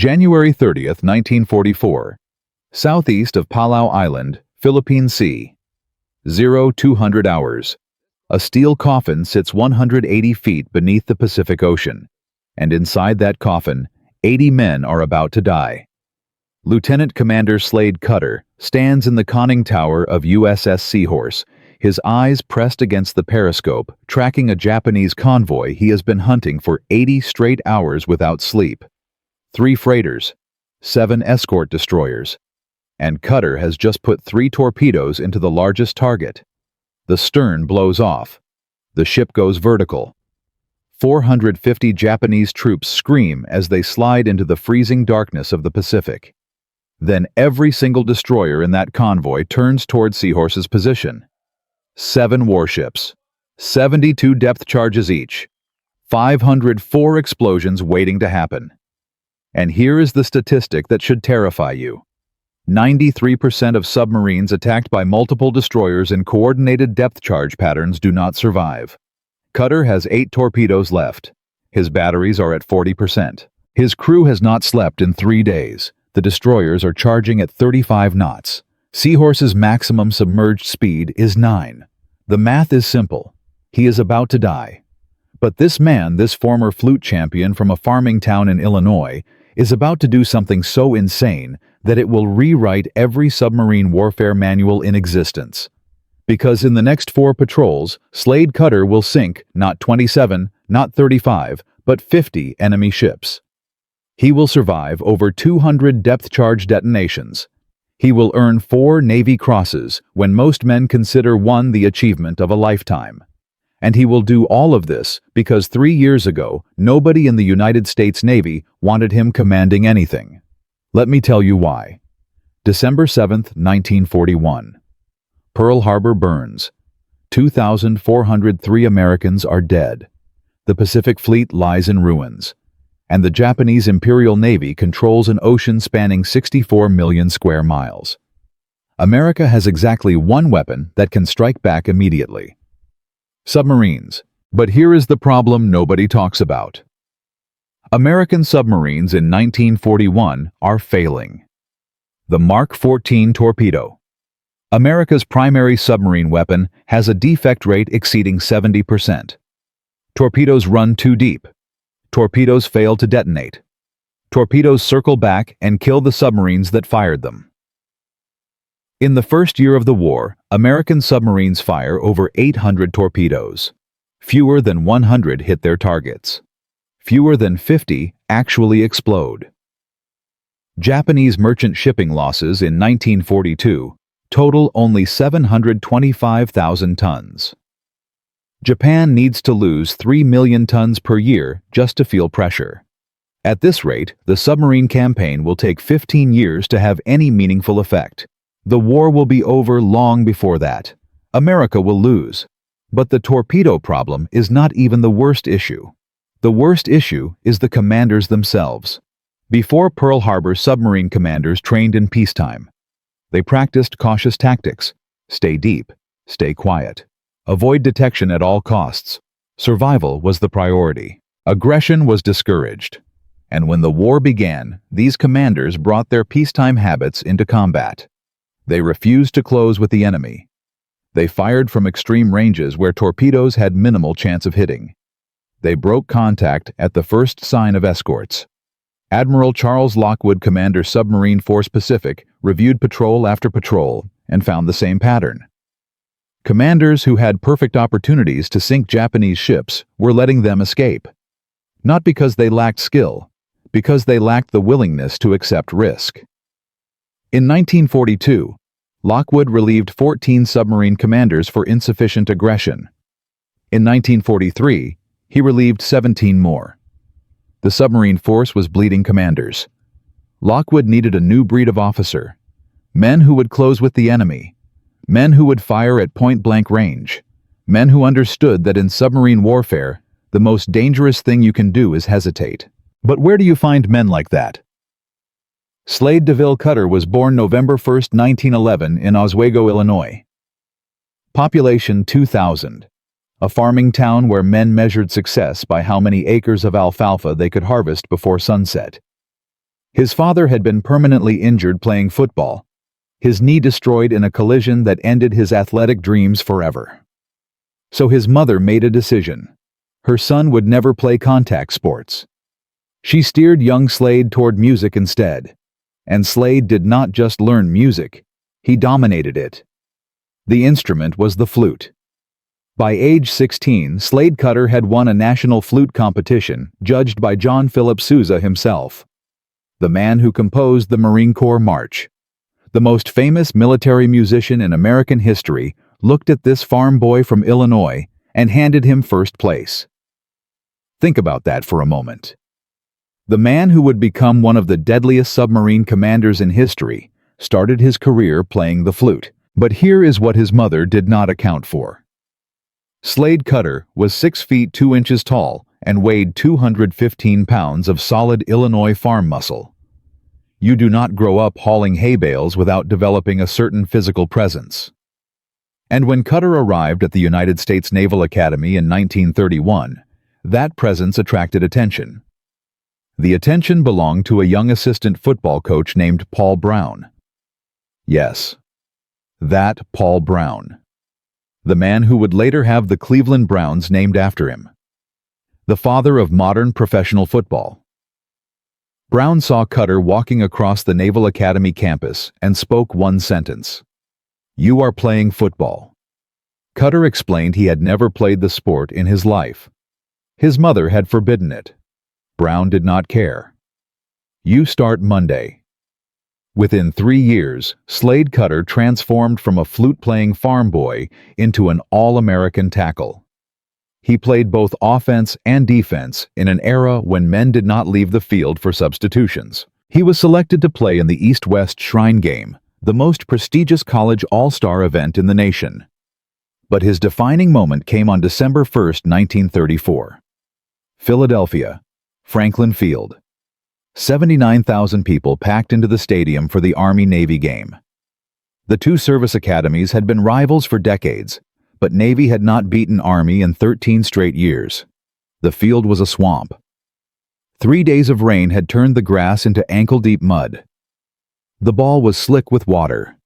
January 30th, 1944. Southeast of Palau Island, Philippine Sea. 0200 hours. A steel coffin sits 180 feet beneath the Pacific Ocean, and inside that coffin, 80 men are about to die. Lieutenant Commander Slade Cutter stands in the conning tower of USS Seahorse, his eyes pressed against the periscope, tracking a Japanese convoy he has been hunting for 80 straight hours without sleep. 3 freighters, 7 escort destroyers, and Cutter has just put 3 torpedoes into the largest target. The stern blows off. The ship goes vertical. 450 Japanese troops scream as they slide into the freezing darkness of the Pacific. Then every single destroyer in that convoy turns toward Seahorse's position. 7 warships, 72 depth charges each, 504 explosions waiting to happen. And here is the statistic that should terrify you. 93% of submarines attacked by multiple destroyers in coordinated depth charge patterns do not survive. Cutter has 8 torpedoes left. His batteries are at 40%. His crew has not slept in 3 days. The destroyers are charging at 35 knots. Seahorse's maximum submerged speed is 9. The math is simple. He is about to die. But this man, this former flute champion from a farming town in Illinois, is about to do something so insane that it will rewrite every submarine warfare manual in existence. Because in the next 4 patrols, Slade Cutter will sink not 27, not 35, but 50 enemy ships. He will survive over 200 depth charge detonations. He will earn 4 Navy Crosses when most men consider one the achievement of a lifetime. And he will do all of this because 3 years ago, nobody in the United States Navy wanted him commanding anything. Let me tell you why. December 7th, 1941. Pearl Harbor burns. 2,403 Americans are dead. The Pacific Fleet lies in ruins. And the Japanese Imperial Navy controls an ocean spanning 64 million square miles. America has exactly one weapon that can strike back immediately. Submarines. But here is the problem nobody talks about. American submarines in 1941 are failing. The Mark 14 torpedo. America's primary submarine weapon has a defect rate exceeding 70%. Torpedoes run too deep. Torpedoes fail to detonate. Torpedoes circle back and kill the submarines that fired them. In the first year of the war, American submarines fire over 800 torpedoes. Fewer than 100 hit their targets. Fewer than 50 actually explode. Japanese merchant shipping losses in 1942 total only 725,000 tons. Japan needs to lose 3 million tons per year just to feel pressure. At this rate, the submarine campaign will take 15 years to have any meaningful effect. The war will be over long before that. America will lose. But the torpedo problem is not even the worst issue. The worst issue is the commanders themselves. Before Pearl Harbor, submarine commanders trained in peacetime. They practiced cautious tactics. Stay deep. Stay quiet. Avoid detection at all costs. Survival was the priority. Aggression was discouraged. And when the war began, these commanders brought their peacetime habits into combat. They refused to close with the enemy. They fired from extreme ranges where torpedoes had minimal chance of hitting. They broke contact at the first sign of escorts. Admiral Charles Lockwood, Commander Submarine Force Pacific, reviewed patrol after patrol and found the same pattern. Commanders who had perfect opportunities to sink Japanese ships were letting them escape. Not because they lacked skill, because they lacked the willingness to accept risk. In 1942, Lockwood relieved 14 submarine commanders for insufficient aggression. In 1943, he relieved 17 more. The submarine force was bleeding commanders. Lockwood needed a new breed of officer, men who would close with the enemy, men who would fire at point-blank range, men who understood that in submarine warfare, the most dangerous thing you can do is hesitate. But where do you find men like that? Slade DeVille Cutter was born November 1, 1911 in Oswego, Illinois. Population 2,000. A farming town where men measured success by how many acres of alfalfa they could harvest before sunset. His father had been permanently injured playing football, his knee destroyed in a collision that ended his athletic dreams forever. So his mother made a decision. Her son would never play contact sports. She steered young Slade toward music instead. And Slade did not just learn music, he dominated it. The instrument was the flute. By age 16, Slade Cutter had won a national flute competition judged by John Philip Sousa himself, the man who composed the Marine Corps March. The most famous military musician in American history looked at this farm boy from Illinois and handed him first place. Think about that for a moment. The man who would become one of the deadliest submarine commanders in history started his career playing the flute, but here is what his mother did not account for. Slade Cutter was 6 feet 2 inches tall and weighed 215 pounds of solid Illinois farm muscle. You do not grow up hauling hay bales without developing a certain physical presence. And when Cutter arrived at the United States Naval Academy in 1931, that presence attracted attention. The attention belonged to a young assistant football coach named Paul Brown. Yes, that Paul Brown. The man who would later have the Cleveland Browns named after him. The father of modern professional football. Brown saw Cutter walking across the Naval Academy campus and spoke one sentence. "You are playing football." Cutter explained he had never played the sport in his life. His mother had forbidden it. Brown did not care. "You start Monday." Within 3 years, Slade Cutter transformed from a flute-playing farm boy into an all-American tackle. He played both offense and defense in an era when men did not leave the field for substitutions. He was selected to play in the East-West Shrine Game, the most prestigious college all-star event in the nation. But his defining moment came on December 1, 1934. Philadelphia, Franklin Field. 79,000 people packed into the stadium for the Army-Navy game. The two service academies had been rivals for decades, but Navy had not beaten Army in 13 straight years. The field was a swamp. 3 days of rain had turned the grass into ankle-deep mud. The ball was slick with water.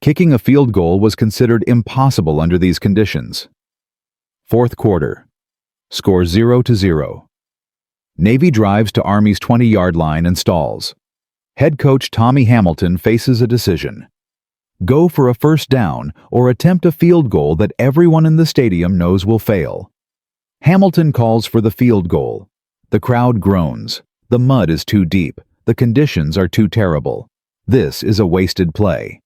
Kicking a field goal was considered impossible under these conditions. Fourth quarter. Score 0-0. Navy drives to Army's 20-yard line and stalls. Head coach Tommy Hamilton faces a decision. Go for a first down or attempt a field goal that everyone in the stadium knows will fail. Hamilton calls for the field goal. The crowd groans. The mud is too deep. The conditions are too terrible. This is a wasted play.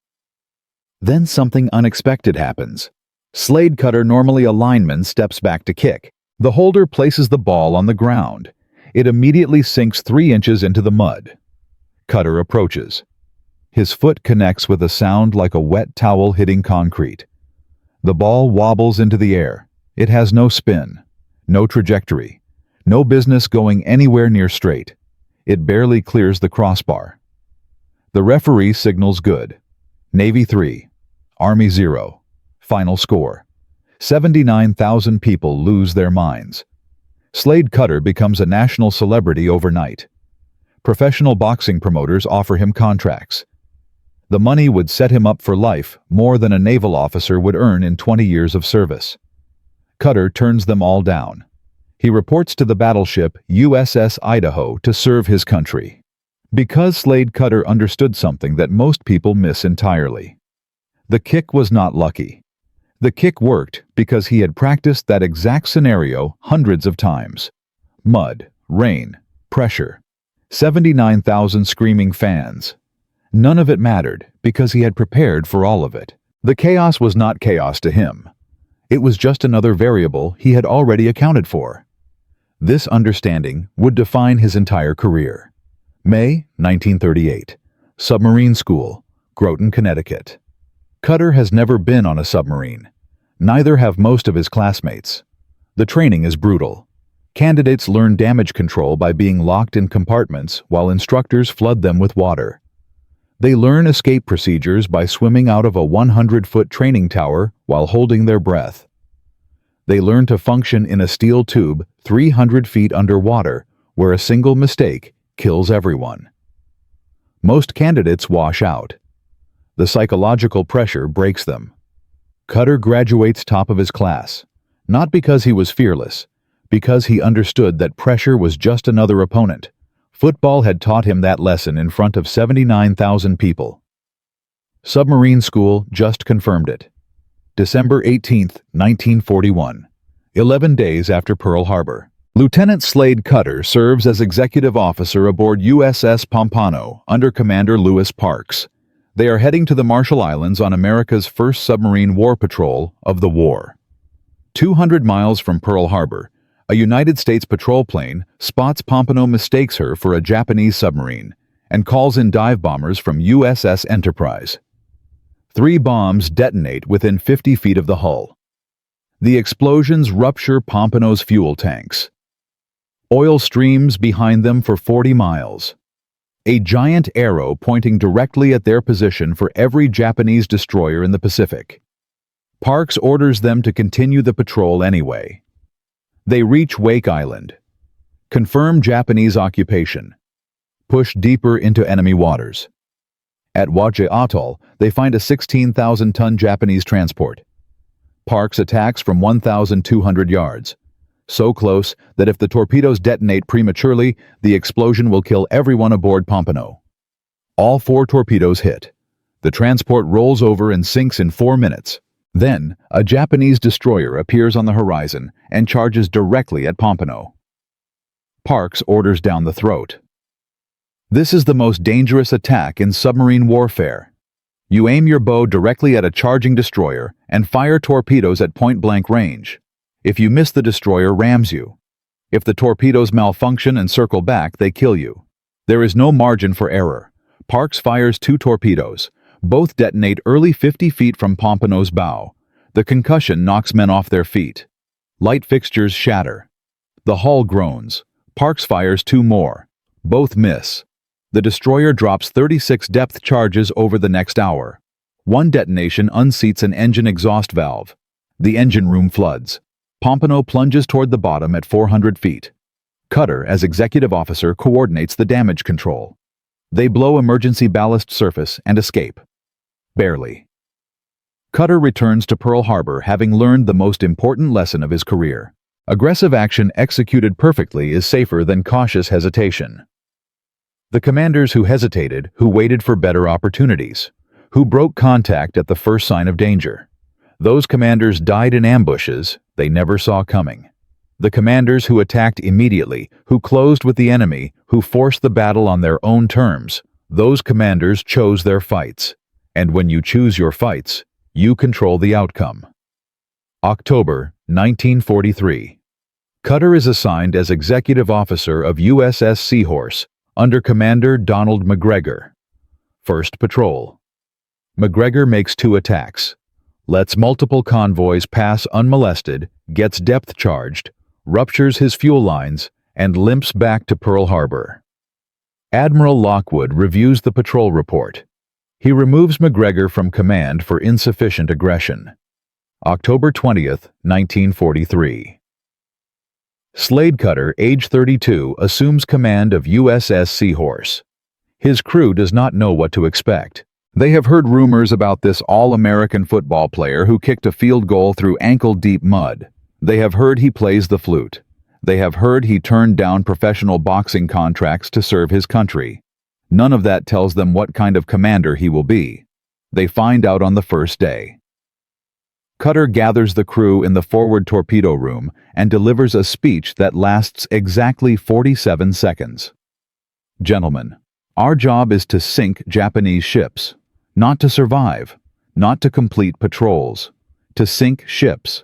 Then something unexpected happens. Slade Cutter, normally a lineman, steps back to kick. The holder places the ball on the ground. It immediately sinks 3 inches into the mud. Cutter approaches. His foot connects with a sound like a wet towel hitting concrete. The ball wobbles into the air. It has no spin, no trajectory, no business going anywhere near straight. It barely clears the crossbar. The referee signals good. Navy 3, Army 0. Final score. 79,000 people lose their minds. Slade Cutter becomes a national celebrity overnight. Professional boxing promoters offer him contracts. The money would set him up for life, more than a naval officer would earn in 20 years of service. Cutter turns them all down. He reports to the battleship USS Idaho to serve his country. Because Slade Cutter understood something that most people miss entirely. The kick was not lucky. The kick worked because he had practiced that exact scenario hundreds of times. Mud, rain, pressure. 79,000 screaming fans. None of it mattered because he had prepared for all of it. The chaos was not chaos to him. It was just another variable he had already accounted for. This understanding would define his entire career. May 1938. Submarine School, Groton, Connecticut. Cutter has never been on a submarine. Neither have most of his classmates. The training is brutal. Candidates learn damage control by being locked in compartments while instructors flood them with water. They learn escape procedures by swimming out of a 100-foot training tower while holding their breath. They learn to function in a steel tube 300 feet underwater, where a single mistake kills everyone. Most candidates wash out. The psychological pressure breaks them. Cutter graduates top of his class, not because he was fearless, because he understood that pressure was just another opponent. Football had taught him that lesson in front of 79,000 people. Submarine school just confirmed it. December 18, 1941, 11 days after Pearl Harbor. Lieutenant Slade Cutter serves as executive officer aboard USS Pompano under Commander Lewis Parks. They are heading to the Marshall Islands on America's first submarine war patrol of the war. 200 miles from Pearl Harbor, a United States patrol plane spots Pompano, mistakes her for a Japanese submarine, and calls in dive bombers from USS Enterprise. 3 bombs detonate within 50 feet of the hull. The explosions rupture Pompano's fuel tanks. Oil streams behind them for 40 miles. A giant arrow pointing directly at their position for every Japanese destroyer in the Pacific. Parks orders them to continue the patrol anyway. They reach Wake Island. Confirm Japanese occupation. Push deeper into enemy waters. At Waje Atoll, they find a 16,000-ton Japanese transport. Parks attacks from 1,200 yards. So close that if the torpedoes detonate prematurely, the explosion will kill everyone aboard Pompano. All 4 torpedoes hit. The transport rolls over and sinks in 4 minutes. Then, a Japanese destroyer appears on the horizon and charges directly at Pompano. Parks orders down the throat. This is the most dangerous attack in submarine warfare. You aim your bow directly at a charging destroyer and fire torpedoes at point-blank range. If you miss, the destroyer rams you. If the torpedoes malfunction and circle back, they kill you. There is no margin for error. Parks fires 2 torpedoes. Both detonate early 50 feet from Pompano's bow. The concussion knocks men off their feet. Light fixtures shatter. The hull groans. Parks fires 2 more. Both miss. The destroyer drops 36 depth charges over the next hour. 1 detonation unseats an engine exhaust valve. The engine room floods. Pompano plunges toward the bottom at 400 feet. Cutter, as executive officer, coordinates the damage control. They blow emergency ballast surface and escape. Barely. Cutter returns to Pearl Harbor having learned the most important lesson of his career. Aggressive action executed perfectly is safer than cautious hesitation. The commanders who hesitated, who waited for better opportunities, who broke contact at the first sign of danger. Those commanders died in ambushes they never saw coming. The commanders who attacked immediately, who closed with the enemy, who forced the battle on their own terms, those commanders chose their fights. And when you choose your fights, you control the outcome. October 1943. Cutter is assigned as executive officer of USS Seahorse under Commander Donald McGregor. First patrol. McGregor makes 2 attacks. Lets multiple convoys pass unmolested, gets depth charged, ruptures his fuel lines, and limps back to Pearl Harbor. Admiral Lockwood reviews the patrol report. He removes McGregor from command for insufficient aggression. October 20th, 1943. Slade Cutter, age 32, assumes command of USS Seahorse. His crew does not know what to expect. They have heard rumors about this all-American football player who kicked a field goal through ankle-deep mud. They have heard he plays the flute. They have heard he turned down professional boxing contracts to serve his country. None of that tells them what kind of commander he will be. They find out on the first day. Cutter gathers the crew in the forward torpedo room and delivers a speech that lasts exactly 47 seconds. Gentlemen, our job is to sink Japanese ships. Not to survive, not to complete patrols, to sink ships.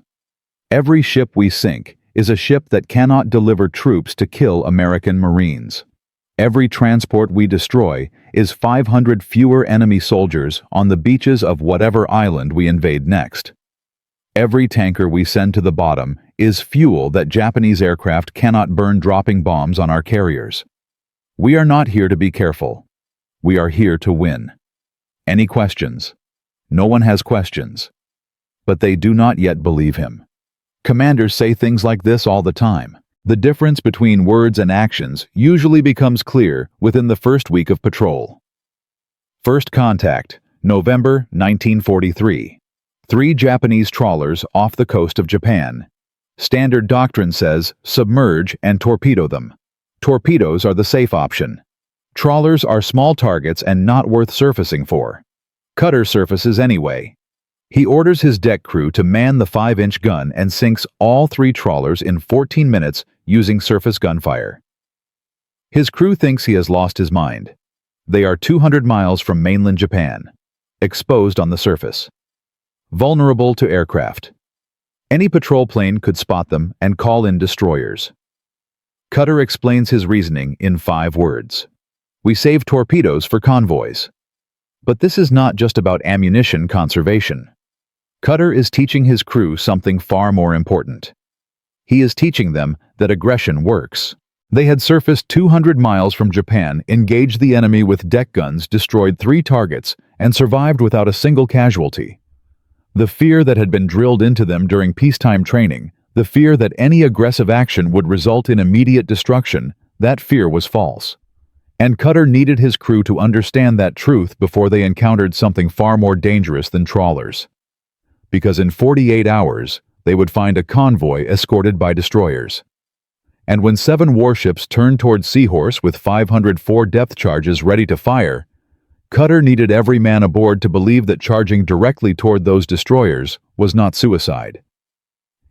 Every ship we sink is a ship that cannot deliver troops to kill American Marines. Every transport we destroy is 500 fewer enemy soldiers on the beaches of whatever island we invade next. Every tanker we send to the bottom is fuel that Japanese aircraft cannot burn, dropping bombs on our carriers. We are not here to be careful. We are here to win. Any questions? No one has questions. But they do not yet believe him. Commanders say things like this all the time. The difference between words and actions usually becomes clear within the first week of patrol. First contact, November 1943. 3 Japanese trawlers off the coast of Japan. Standard doctrine says, submerge and torpedo them. Torpedoes are the safe option. Trawlers are small targets and not worth surfacing for. Cutter surfaces anyway. He orders his deck crew to man the 5-inch gun and sinks all 3 trawlers in 14 minutes using surface gunfire. His crew thinks he has lost his mind. They are 200 miles from mainland Japan, exposed on the surface. Vulnerable to aircraft. Any patrol plane could spot them and call in destroyers. Cutter explains his reasoning in 5 words. We save torpedoes for convoys. But this is not just about ammunition conservation. Cutter is teaching his crew something far more important. He is teaching them that aggression works. They had surfaced 200 miles from Japan, engaged the enemy with deck guns, destroyed 3 targets, and survived without a single casualty. The fear that had been drilled into them during peacetime training, the fear that any aggressive action would result in immediate destruction, that fear was false. And Cutter needed his crew to understand that truth before they encountered something far more dangerous than trawlers. Because in 48 hours, they would find a convoy escorted by destroyers. And when 7 warships turned toward Seahorse with 504 depth charges ready to fire, Cutter needed every man aboard to believe that charging directly toward those destroyers was not suicide.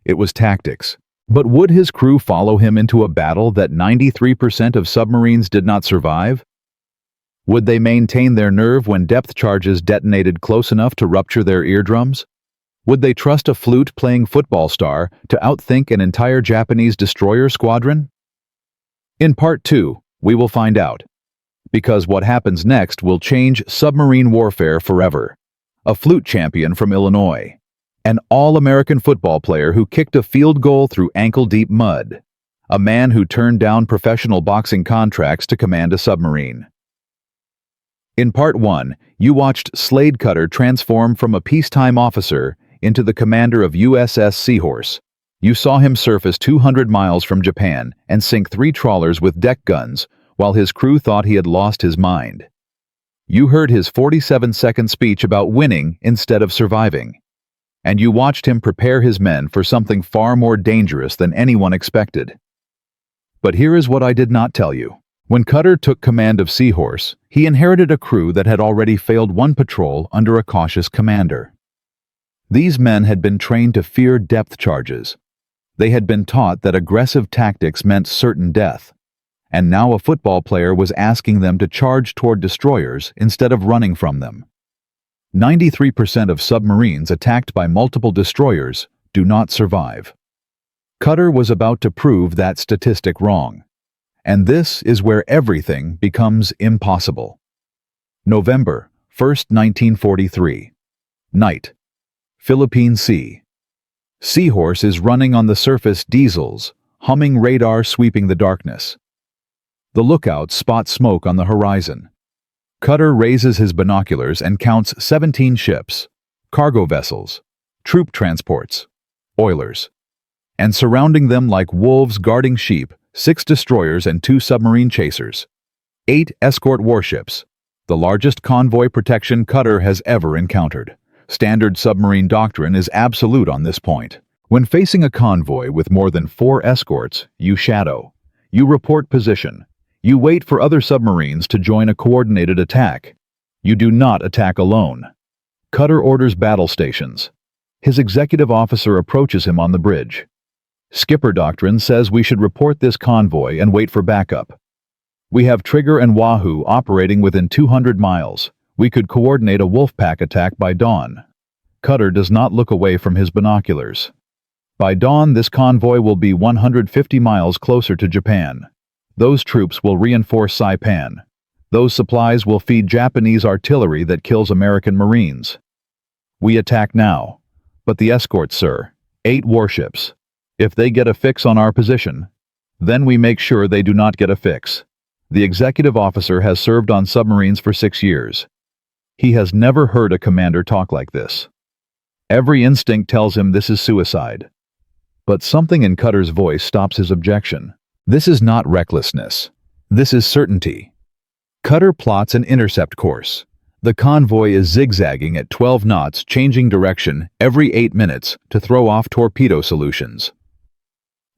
It was tactics. But would his crew follow him into a battle that 93% of submarines did not survive? Would they maintain their nerve when depth charges detonated close enough to rupture their eardrums? Would they trust a flute playing football star to outthink an entire Japanese destroyer squadron? In Part 2, we will find out. Because what happens next will change submarine warfare forever. A flute champion from Illinois. An all-American football player who kicked a field goal through ankle-deep mud. A man who turned down professional boxing contracts to command a submarine. In Part 1, you watched Slade Cutter transform from a peacetime officer into the commander of USS Seahorse. You saw him surface 200 miles from Japan and sink 3 trawlers with deck guns, while his crew thought he had lost his mind. You heard his 47-second speech about winning instead of surviving. And you watched him prepare his men for something far more dangerous than anyone expected. But here is what I did not tell you. When Cutter took command of Seahorse, he inherited a crew that had already failed 1 patrol under a cautious commander. These men had been trained to fear depth charges. They had been taught that aggressive tactics meant certain death. And now a football player was asking them to charge toward destroyers instead of running from them. 93% of submarines attacked by multiple destroyers do not survive. Cutter was about to prove that statistic wrong. And this is where everything becomes impossible. November 1st, 1943. Night. Philippine Sea. Seahorse is running on the surface diesels, humming radar sweeping the darkness. The lookout spots smoke on the horizon. Cutter raises his binoculars and counts 17 ships, cargo vessels, troop transports, oilers. And surrounding them like wolves guarding sheep, 6 destroyers and 2 submarine chasers. 8 escort warships, the largest convoy protection Cutter has ever encountered. Standard submarine doctrine is absolute on this point. When facing a convoy with more than 4 escorts, you shadow. You report position. You wait for other submarines to join a coordinated attack. You do not attack alone. Cutter orders battle stations. His executive officer approaches him on the bridge. Skipper doctrine says we should report this convoy and wait for backup. We have Trigger and Wahoo operating within 200 miles. We could coordinate a Wolfpack attack by dawn. Cutter does not look away from his binoculars. By dawn, this convoy will be 150 miles closer to Japan. Those troops will reinforce Saipan. Those supplies will feed Japanese artillery that kills American Marines. We attack now. But the escorts, sir. 8 warships. If they get a fix on our position, then we make sure they do not get a fix. The executive officer has served on submarines for 6 years. He has never heard a commander talk like this. Every instinct tells him this is suicide. But something in Cutter's voice stops his objection. This is not recklessness. This is certainty. Cutter plots an intercept course. The convoy is zigzagging at 12 knots, changing direction every 8 minutes to throw off torpedo solutions.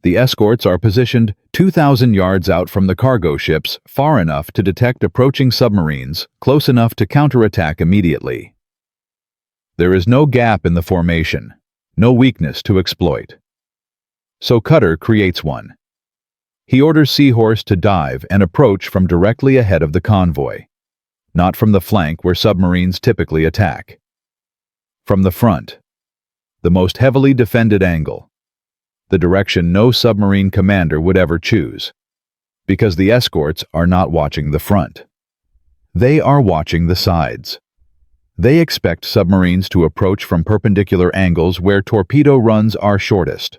The escorts are positioned 2,000 yards out from the cargo ships, far enough to detect approaching submarines, close enough to counterattack immediately. There is no gap in the formation, no weakness to exploit. So Cutter creates one. He orders Seahorse to dive and approach from directly ahead of the convoy, not from the flank where submarines typically attack. From the front, the most heavily defended angle, the direction no submarine commander would ever choose, because the escorts are not watching the front. They are watching the sides. They expect submarines to approach from perpendicular angles where torpedo runs are shortest.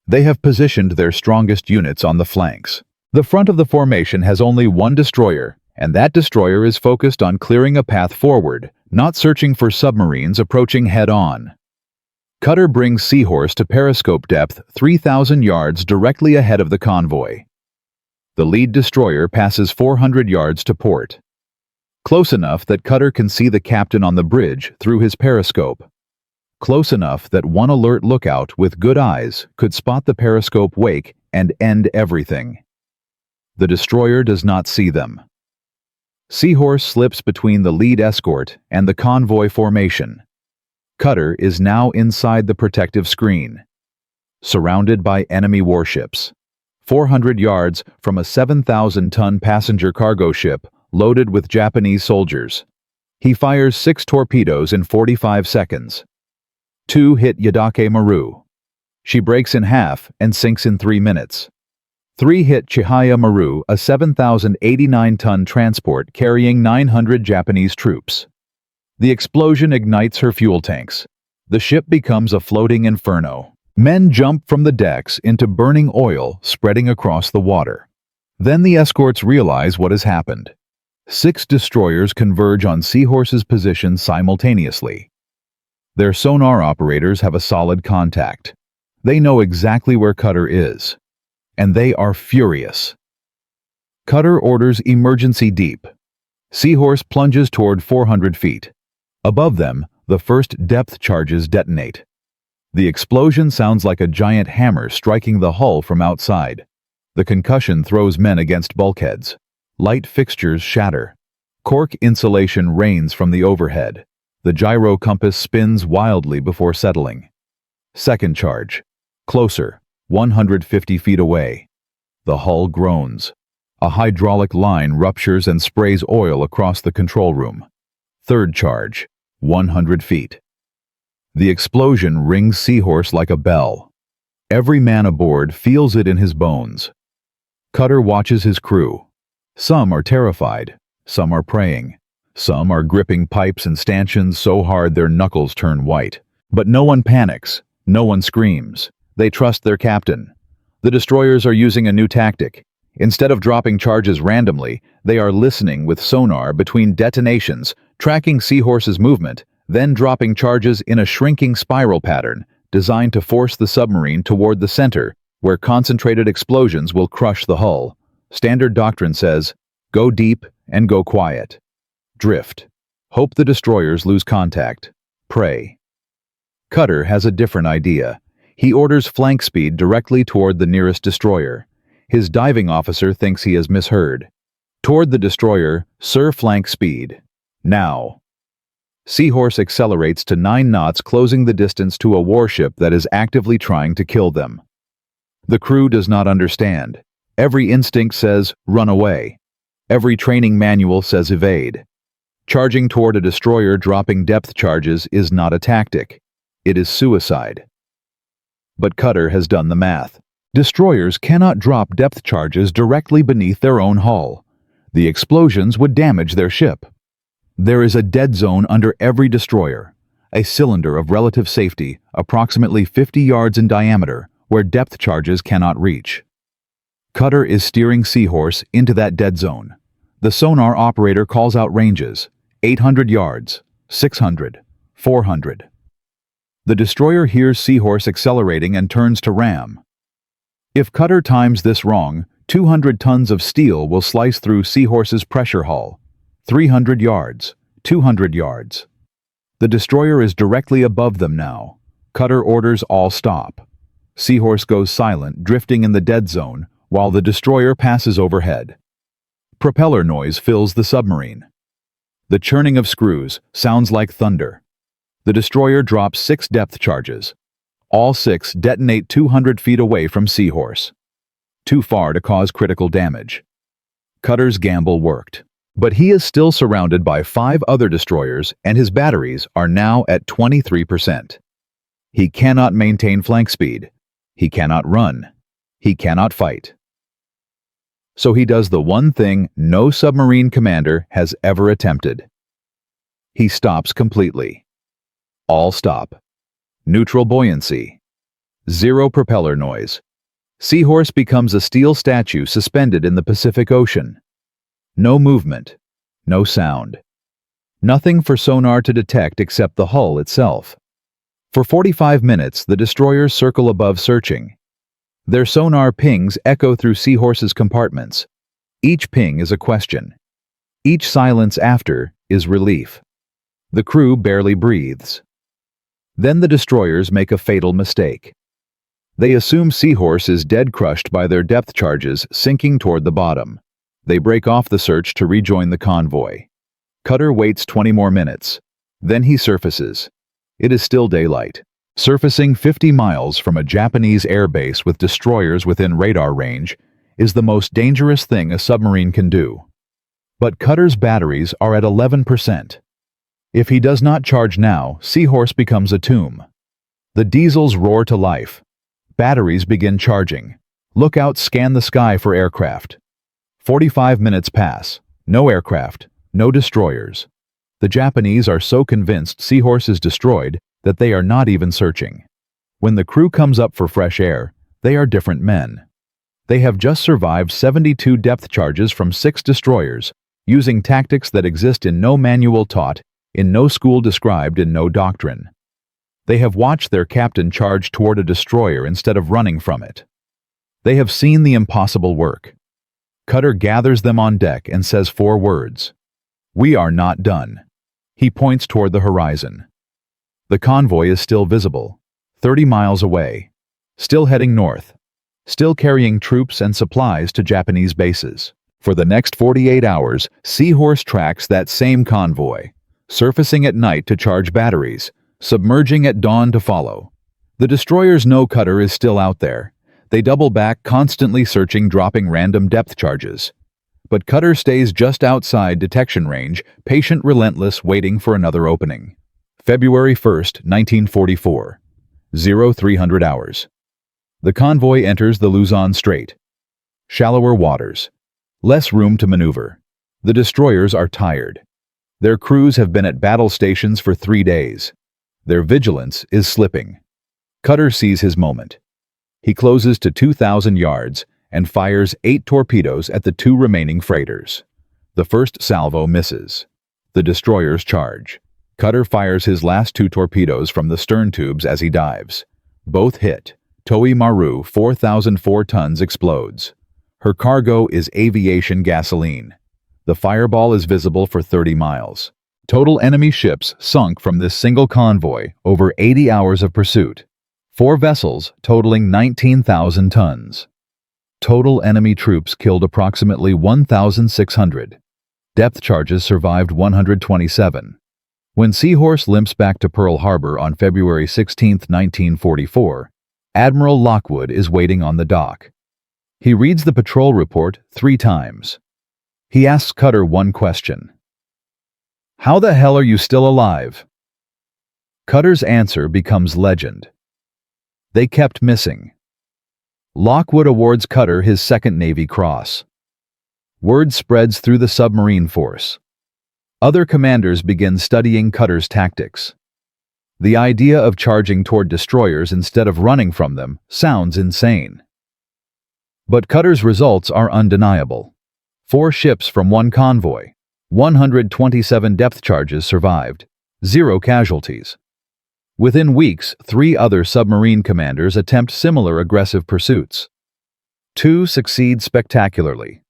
They have positioned their strongest units on the flanks. The front of the formation has only one destroyer, and that destroyer is focused on clearing a path forward, not searching for submarines approaching head-on. Cutter brings Seahorse to periscope depth 3,000 yards directly ahead of the convoy. The lead destroyer passes 400 yards to port, close enough that Cutter can see the captain on the bridge through his periscope, close enough that one alert lookout with good eyes could spot the periscope wake and end everything. The destroyer does not see them. Seahorse slips between the lead escort and the convoy formation. Cutter is now inside the protective screen, surrounded by enemy warships, 400 yards from a 7,000-ton passenger cargo ship loaded with Japanese soldiers. He fires 6 torpedoes in 45 seconds. 2 hit Yadake Maru. She breaks in half and sinks in 3 minutes. 3 hit Chihaya Maru, a 7,089-ton transport carrying 900 Japanese troops. The explosion ignites her fuel tanks. The ship becomes a floating inferno. Men jump from the decks into burning oil spreading across the water. Then the escorts realize what has happened. 6 destroyers converge on Seahorse's position simultaneously. Their sonar operators have a solid contact. They know exactly where Cutter is, and they are furious. Cutter orders emergency deep. Seahorse plunges toward 400 feet. Above them, the first depth charges detonate. The explosion sounds like a giant hammer striking the hull from outside. The concussion throws men against bulkheads. Light fixtures shatter. Cork insulation rains from the overhead. The gyro compass spins wildly before settling. Second charge. Closer, 150 feet away. The hull groans. A hydraulic line ruptures and sprays oil across the control room. Third charge, 100 feet. The explosion rings Seahorse like a bell. Every man aboard feels it in his bones. Cutter watches his crew. Some are terrified, some are praying. Some are gripping pipes and stanchions so hard their knuckles turn white. But no one panics, no one screams. They trust their captain. The destroyers are using a new tactic. Instead of dropping charges randomly, they are listening with sonar between detonations, tracking Seahorse's movement, then dropping charges in a shrinking spiral pattern designed to force the submarine toward the center, where concentrated explosions will crush the hull. Standard doctrine says, go deep and go quiet. Drift. Hope the destroyers lose contact. Pray. Cutter has a different idea. He orders flank speed directly toward the nearest destroyer. His diving officer thinks he has misheard. Toward the destroyer, Sir, flank speed. Now. Seahorse accelerates to 9 knots, closing the distance to a warship that is actively trying to kill them. The crew does not understand. Every instinct says, run away. Every training manual says evade. Charging toward a destroyer dropping depth charges is not a tactic. It is suicide. But Cutter has done the math. Destroyers cannot drop depth charges directly beneath their own hull. The explosions would damage their ship. There is a dead zone under every destroyer, a cylinder of relative safety, approximately 50 yards in diameter, where depth charges cannot reach. Cutter is steering Seahorse into that dead zone. The sonar operator calls out ranges, 800 yards, 600, 400. The destroyer hears Seahorse accelerating and turns to ram. If Cutter times this wrong, 200 tons of steel will slice through Seahorse's pressure hull. 300 yards, 200 yards. The destroyer is directly above them now. Cutter orders all stop. Seahorse goes silent, drifting in the dead zone, while the destroyer passes overhead. Propeller noise fills the submarine. The churning of screws sounds like thunder. The destroyer drops 6 depth charges. All 6 detonate 200 feet away from Seahorse. Too far to cause critical damage. Cutter's gamble worked. But he is still surrounded by 5 other destroyers, and his batteries are now at 23%. He cannot maintain flank speed. He cannot run. He cannot fight. So he does the one thing no submarine commander has ever attempted. He stops completely. All stop. Neutral buoyancy. 0 propeller noise. Seahorse becomes a steel statue suspended in the Pacific Ocean. No movement. No sound. Nothing for sonar to detect except the hull itself. For 45 minutes, the destroyers circle above searching. Their sonar pings echo through Seahorse's compartments. Each ping is a question. Each silence after is relief. The crew barely breathes. Then the destroyers make a fatal mistake. They assume Seahorse is dead, crushed by their depth charges, sinking toward the bottom. They break off the search to rejoin the convoy. Cutter waits 20 more minutes. Then he surfaces. It is still daylight. Surfacing 50 miles from a Japanese airbase with destroyers within radar range is the most dangerous thing a submarine can do. But Cutter's batteries are at 11%. If he does not charge now, Seahorse becomes a tomb. The diesels roar to life. Batteries begin charging. Lookouts scan the sky for aircraft. 45 minutes pass. No aircraft. No destroyers. The Japanese are so convinced Seahorse is destroyed that they are not even searching. When the crew comes up for fresh air, they are different men. They have just survived 72 depth charges from 6 destroyers, using tactics that exist in no manual taught, in no school described, in no doctrine. They have watched their captain charge toward a destroyer instead of running from it. They have seen the impossible work. Cutter gathers them on deck and says 4 words. "We are not done." He points toward the horizon. The convoy is still visible, 30 miles away, still heading north, still carrying troops and supplies to Japanese bases. For the next 48 hours, Seahorse tracks that same convoy, surfacing at night to charge batteries, submerging at dawn to follow. The destroyers know Cutter is still out there. They double back, constantly searching, dropping random depth charges. But Cutter stays just outside detection range, patient, relentless, waiting for another opening. February 1st, 1944. 0300 hours. The convoy enters the Luzon Strait. Shallower waters. Less room to maneuver. The destroyers are tired. Their crews have been at battle stations for 3 days. Their vigilance is slipping. Cutter sees his moment. He closes to 2,000 yards and fires 8 torpedoes at the 2 remaining freighters. The first salvo misses. The destroyers charge. Cutter fires his last 2 torpedoes from the stern tubes as he dives. Both hit. Toei Maru, 4,004 tons, explodes. Her cargo is aviation gasoline. The fireball is visible for 30 miles. Total enemy ships sunk from this single convoy, over 80 hours of pursuit. 4 vessels totaling 19,000 tons. Total enemy troops killed approximately 1,600. Depth charges survived 127. When Seahorse limps back to Pearl Harbor on February 16, 1944, Admiral Lockwood is waiting on the dock. He reads the patrol report 3 times. He asks Cutter one question. "How the hell are you still alive?" Cutter's answer becomes legend. They kept missing. Lockwood awards Cutter his 2nd Navy Cross. Word spreads through the submarine force. Other commanders begin studying Cutter's tactics. The idea of charging toward destroyers instead of running from them sounds insane. But Cutter's results are undeniable. 4 ships from 1 convoy, 127 depth charges survived, 0 casualties. Within weeks, 3 other submarine commanders attempt similar aggressive pursuits. 2 succeed spectacularly.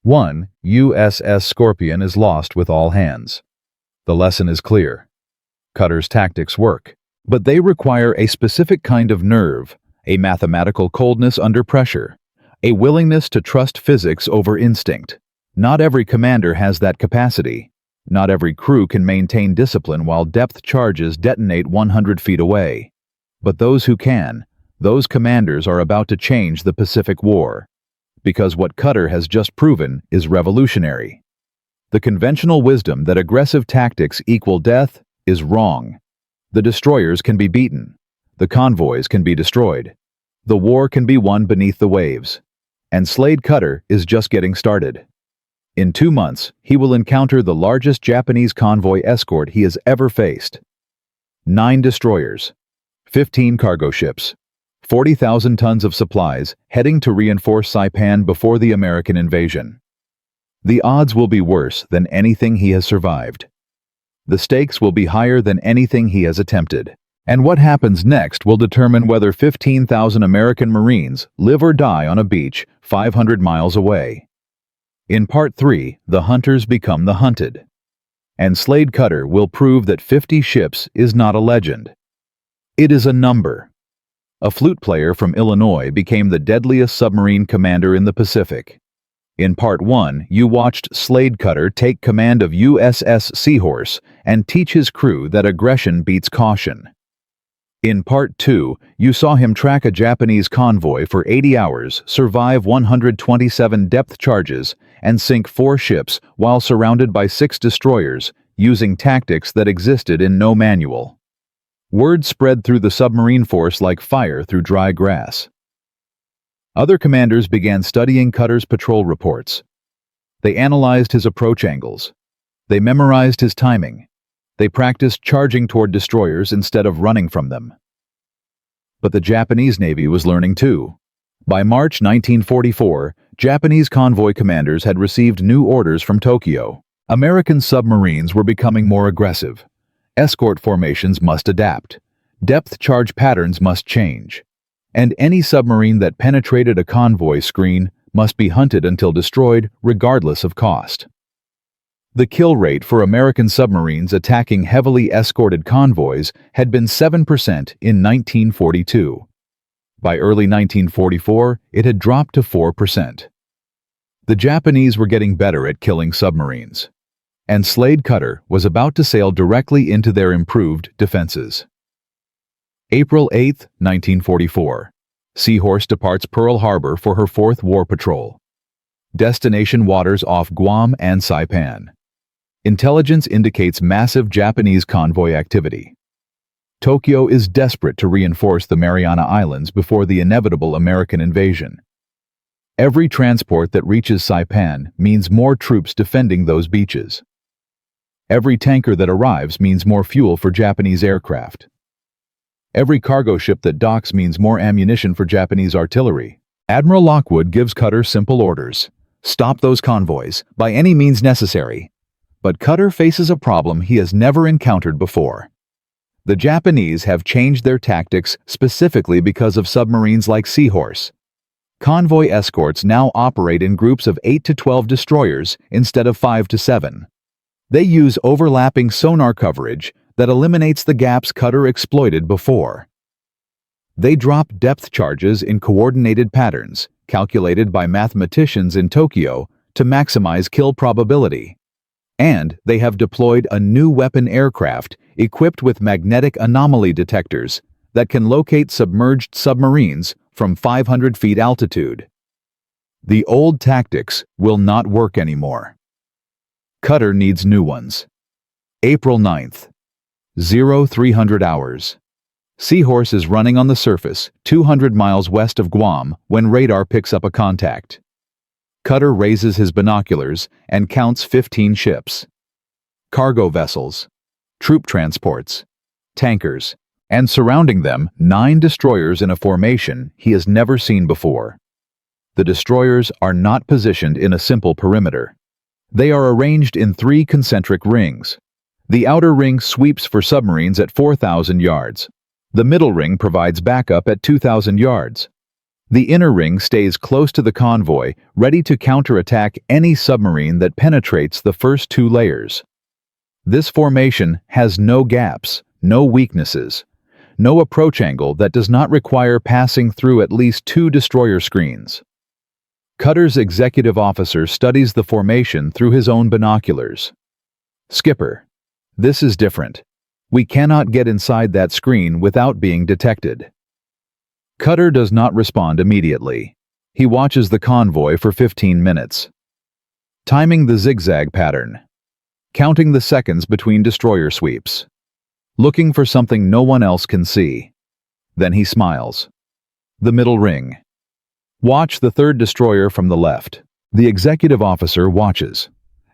1, USS Scorpion, is lost with all hands. The lesson is clear. Cutter's tactics work, but they require a specific kind of nerve, a mathematical coldness under pressure, a willingness to trust physics over instinct. Not every commander has that capacity. Not every crew can maintain discipline while depth charges detonate 100 feet away. But those who can, those commanders are about to change the Pacific War. Because what Cutter has just proven is revolutionary. The conventional wisdom that aggressive tactics equal death is wrong. The destroyers can be beaten. The convoys can be destroyed. The war can be won beneath the waves. And Slade Cutter is just getting started. In 2 months, he will encounter the largest Japanese convoy escort he has ever faced. 9 destroyers, 15 cargo ships, 40,000 tons of supplies heading to reinforce Saipan before the American invasion. The odds will be worse than anything he has survived. The stakes will be higher than anything he has attempted. And what happens next will determine whether 15,000 American Marines live or die on a beach 500 miles away. In Part 3, the hunters become the hunted. And Slade Cutter will prove that 50 ships is not a legend. It is a number. A flute player from Illinois became the deadliest submarine commander in the Pacific. In Part 1, you watched Slade Cutter take command of USS Seahorse and teach his crew that aggression beats caution. In Part 2, you saw him track a Japanese convoy for 80 hours, survive 127 depth charges, and sink 4 ships while surrounded by 6 destroyers, using tactics that existed in no manual. Word spread through the submarine force like fire through dry grass. Other commanders began studying Cutter's patrol reports. They analyzed his approach angles. They memorized his timing. They practiced charging toward destroyers instead of running from them. But the Japanese Navy was learning too. By March 1944, Japanese convoy commanders had received new orders from Tokyo. American submarines were becoming more aggressive. Escort formations must adapt. Depth charge patterns must change. And any submarine that penetrated a convoy screen must be hunted until destroyed, regardless of cost. The kill rate for American submarines attacking heavily escorted convoys had been 7% in 1942. By early 1944, it had dropped to 4%. The Japanese were getting better at killing submarines, and Slade Cutter was about to sail directly into their improved defenses. April 8, 1944. Seahorse departs Pearl Harbor for her 4th war patrol. Destination waters off Guam and Saipan. Intelligence indicates massive Japanese convoy activity. Tokyo is desperate to reinforce the Mariana Islands before the inevitable American invasion. Every transport that reaches Saipan means more troops defending those beaches. Every tanker that arrives means more fuel for Japanese aircraft. Every cargo ship that docks means more ammunition for Japanese artillery. Admiral Lockwood gives Cutter simple orders. Stop those convoys, by any means necessary. But Cutter faces a problem he has never encountered before. The Japanese have changed their tactics specifically because of submarines like Seahorse. Convoy escorts now operate in groups of 8 to 12 destroyers instead of 5 to 7. They use overlapping sonar coverage that eliminates the gaps Cutter exploited before. They drop depth charges in coordinated patterns, calculated by mathematicians in Tokyo to maximize kill probability. And they have deployed a new weapon aircraft equipped with magnetic anomaly detectors that can locate submerged submarines from 500 feet altitude. The old tactics will not work anymore. Cutter needs new ones. April 9th. 0300 hours. Seahorse is running on the surface 200 miles west of Guam when radar picks up a contact. Cutter raises his binoculars and counts 15 ships. Cargo vessels, troop transports, tankers, and surrounding them 9 destroyers in a formation he has never seen before. The destroyers are not positioned in a simple perimeter. They are arranged in 3 concentric rings. The outer ring sweeps for submarines at 4,000 yards. The middle ring provides backup at 2,000 yards. The inner ring stays close to the convoy, ready to counterattack any submarine that penetrates the first 2 layers. This formation has no gaps, no weaknesses, no approach angle that does not require passing through at least 2 destroyer screens. Cutter's executive officer studies the formation through his own binoculars. Skipper, this is different. We cannot get inside that screen without being detected. Cutter does not respond immediately. He watches the convoy for 15 minutes. Timing the zigzag pattern. Counting the seconds between destroyer sweeps. Looking for something no one else can see. Then he smiles. The middle ring. Watch the 3rd destroyer from the left. The executive officer watches.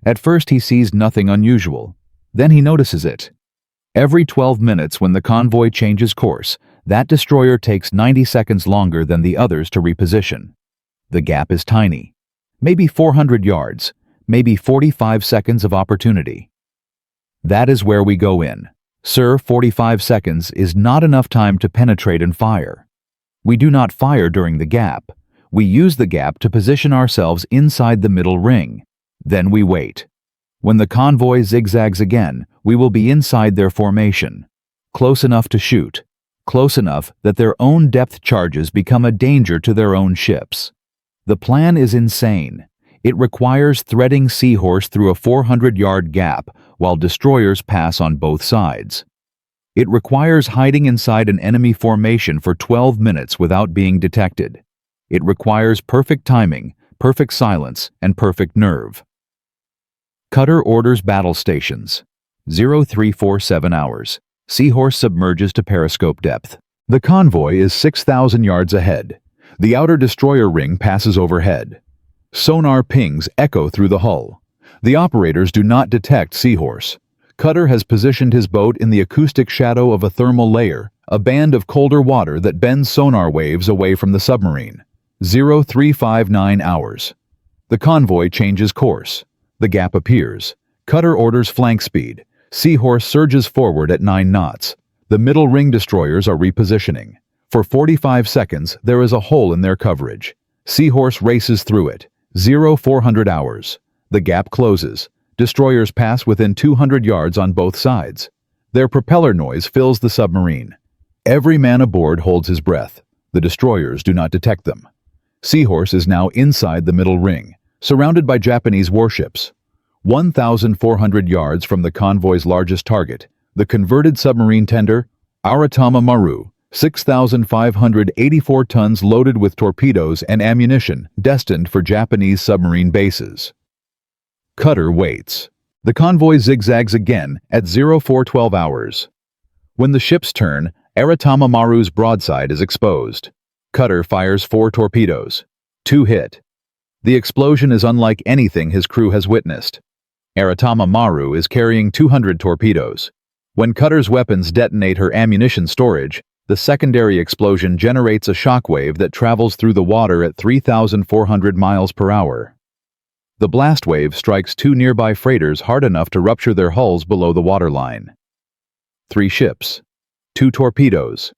At first he sees nothing unusual. Then he notices it. Every 12 minutes when the convoy changes course, that destroyer takes 90 seconds longer than the others to reposition. The gap is tiny. Maybe 400 yards, maybe 45 seconds of opportunity. That is where we go in. Sir, 45 seconds is not enough time to penetrate and fire. We do not fire during the gap. We use the gap to position ourselves inside the middle ring. Then we wait. When the convoy zigzags again, we will be inside their formation. Close enough to shoot. Close enough that their own depth charges become a danger to their own ships. The plan is insane. It requires threading Seahorse through a 400-yard gap while destroyers pass on both sides. It requires hiding inside an enemy formation for 12 minutes without being detected. It requires perfect timing, perfect silence, and perfect nerve. Cutter orders battle stations. 0347 hours. Seahorse submerges to periscope depth. The convoy is 6,000 yards ahead. The outer destroyer ring passes overhead. Sonar pings echo through the hull. The operators do not detect Seahorse. Cutter has positioned his boat in the acoustic shadow of a thermal layer, a band of colder water that bends sonar waves away from the submarine. 0359 hours. The convoy changes course. The gap appears. Cutter orders flank speed. Seahorse surges forward at 9 knots. The middle ring destroyers are repositioning. For 45 seconds, there is a hole in their coverage. Seahorse races through it. 0400 hours. The gap closes. Destroyers pass within 200 yards on both sides. Their propeller noise fills the submarine. Every man aboard holds his breath. The destroyers do not detect them. Seahorse is now inside the middle ring, surrounded by Japanese warships. 1,400 yards from the convoy's largest target, the converted submarine tender, Aratama Maru, 6,584 tons loaded with torpedoes and ammunition destined for Japanese submarine bases. Cutter waits. The convoy zigzags again at 0412 hours. When the ships turn, Aratama Maru's broadside is exposed. Cutter fires 4 torpedoes. 2 hit. The explosion is unlike anything his crew has witnessed. Aratama Maru is carrying 200 torpedoes. When Cutter's weapons detonate her ammunition storage, the secondary explosion generates a shockwave that travels through the water at 3,400 miles per hour. The blast wave strikes 2 nearby freighters hard enough to rupture their hulls below the waterline. 3 ships. 2 torpedoes.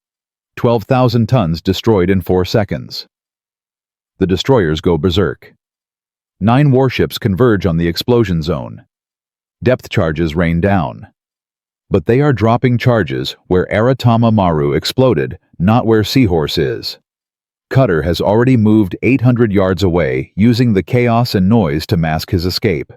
12,000 tons destroyed in 4 seconds. The destroyers go berserk. 9 warships converge on the explosion zone. Depth charges rain down. But they are dropping charges where Aratama Maru exploded, not where Seahorse is. Cutter has already moved 800 yards away, using the chaos and noise to mask his escape.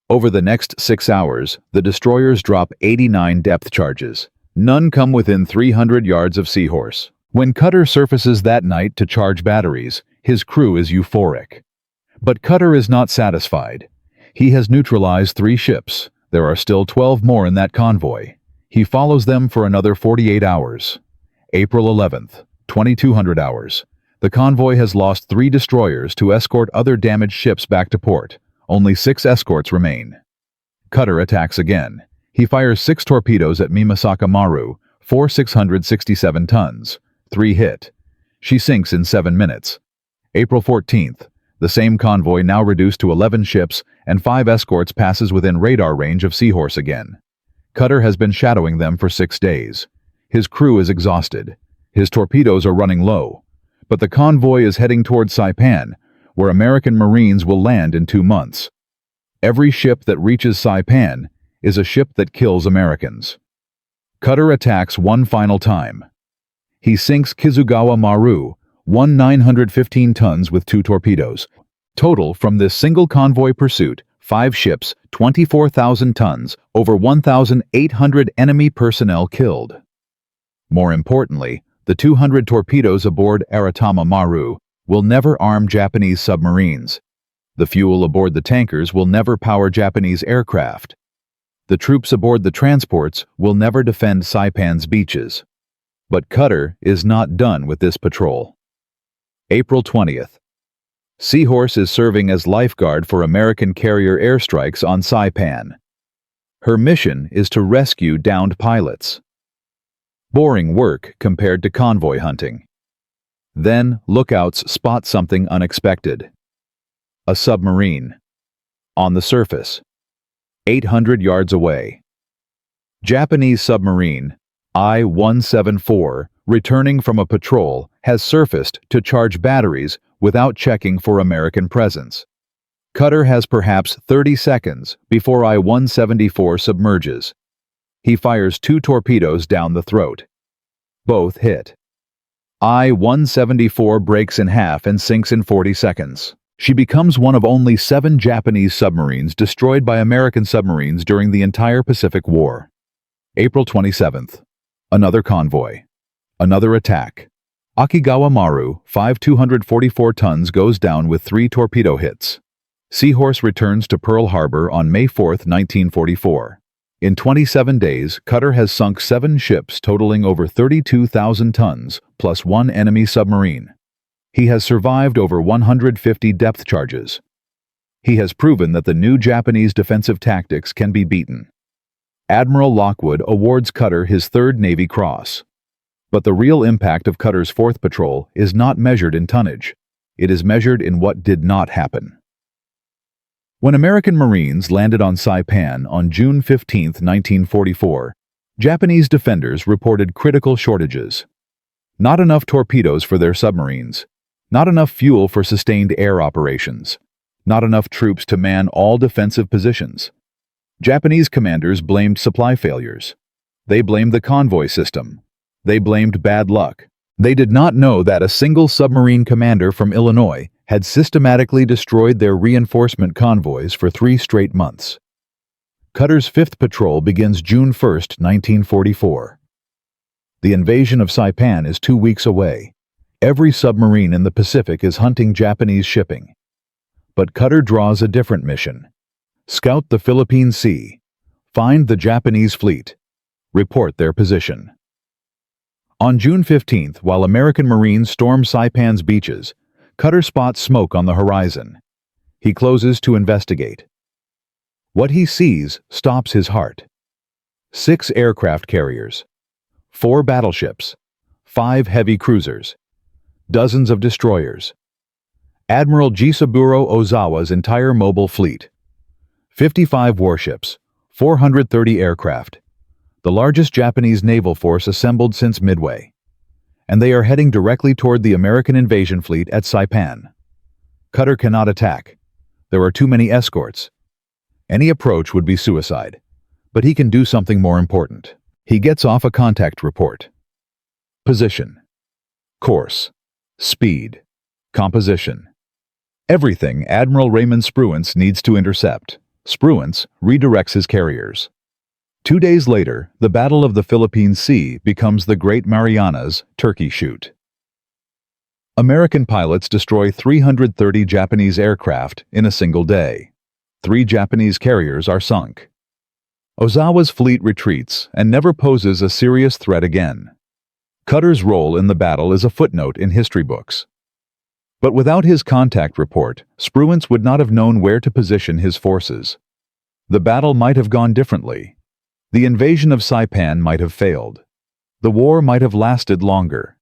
Over the next 6 hours, the destroyers drop 89 depth charges. None come within 300 yards of Seahorse. When Cutter surfaces that night to charge batteries, his crew is euphoric. But Cutter is not satisfied. He has neutralized 3 ships. There are still 12 more in that convoy. He follows them for another 48 hours. April 11th, 2200 hours. The convoy has lost 3 destroyers to escort other damaged ships back to port. Only 6 escorts remain. Cutter attacks again. He fires 6 torpedoes at Mimasaka Maru, 4,667 tons. 3 hit. She sinks in 7 minutes. April 14th. The same convoy, now reduced to 11 ships, and 5 escorts, passes within radar range of Seahorse again. Cutter has been shadowing them for 6 days. His crew is exhausted. His torpedoes are running low. But the convoy is heading toward Saipan, where American Marines will land in 2 months. Every ship that reaches Saipan, is a ship that kills Americans. Cutter attacks one final time. He sinks Kizugawa Maru, 915 tons with 2 torpedoes. Total from this single convoy pursuit, 5 ships, 24,000 tons, over 1,800 enemy personnel killed. More importantly, the 200 torpedoes aboard Aratama Maru will never arm Japanese submarines. The fuel aboard the tankers will never power Japanese aircraft. The troops aboard the transports will never defend Saipan's beaches. But Cutter is not done with this patrol. April 20th. Seahorse is serving as lifeguard for American carrier airstrikes on Saipan. Her mission is to rescue downed pilots. Boring work compared to convoy hunting. Then, lookouts spot something unexpected. A submarine. On the surface. 800 yards away. Japanese submarine, I-174, returning from a patrol, has surfaced to charge batteries without checking for American presence. Cutter has perhaps 30 seconds before I-174 submerges. He fires 2 torpedoes down the throat. Both hit. I-174 breaks in half and sinks in 40 seconds. She becomes one of only 7 Japanese submarines destroyed by American submarines during the entire Pacific War. April 27th. Another convoy. Another attack. Akigawa Maru, 244 tons, goes down with 3 torpedo hits. Seahorse returns to Pearl Harbor on May 4, 1944. In 27 days, Cutter has sunk 7 ships totaling over 32,000 tons, plus 1 enemy submarine. He has survived over 150 depth charges. He has proven that the new Japanese defensive tactics can be beaten. Admiral Lockwood awards Cutter his 3rd Navy Cross. But the real impact of Cutter's 4th patrol is not measured in tonnage. It is measured in what did not happen. When American Marines landed on Saipan on June 15, 1944, Japanese defenders reported critical shortages. Not enough torpedoes for their submarines. Not enough fuel for sustained air operations. Not enough troops to man all defensive positions. Japanese commanders blamed supply failures. They blamed the convoy system. They blamed bad luck. They did not know that a single submarine commander from Illinois had systematically destroyed their reinforcement convoys for 3 straight months. Cutter's 5th patrol begins June 1, 1944. The invasion of Saipan is 2 weeks away. Every submarine in the Pacific is hunting Japanese shipping. But Cutter draws a different mission. Scout the Philippine Sea. Find the Japanese fleet. Report their position. On June 15th, while American Marines storm Saipan's beaches, Cutter spots smoke on the horizon. He closes to investigate. What he sees stops his heart. 6 aircraft carriers, 4 battleships, 5 heavy cruisers, dozens of destroyers. Admiral Jisaburo Ozawa's entire mobile fleet. 55 warships, 430 aircraft. The largest Japanese naval force assembled since Midway. And they are heading directly toward the American invasion fleet at Saipan. Cutter cannot attack. There are too many escorts. Any approach would be suicide. But he can do something more important. He gets off a contact report. Position. Course. Speed. Composition. Everything Admiral Raymond Spruance needs to intercept. Spruance redirects his carriers. 2 days later, the Battle of the Philippine Sea becomes the Great Marianas Turkey Shoot. American pilots destroy 330 Japanese aircraft in a single day. 3 Japanese carriers are sunk. Ozawa's fleet retreats and never poses a serious threat again. Cutter's role in the battle is a footnote in history books. But without his contact report, Spruance would not have known where to position his forces. The battle might have gone differently. The invasion of Saipan might have failed. The war might have lasted longer.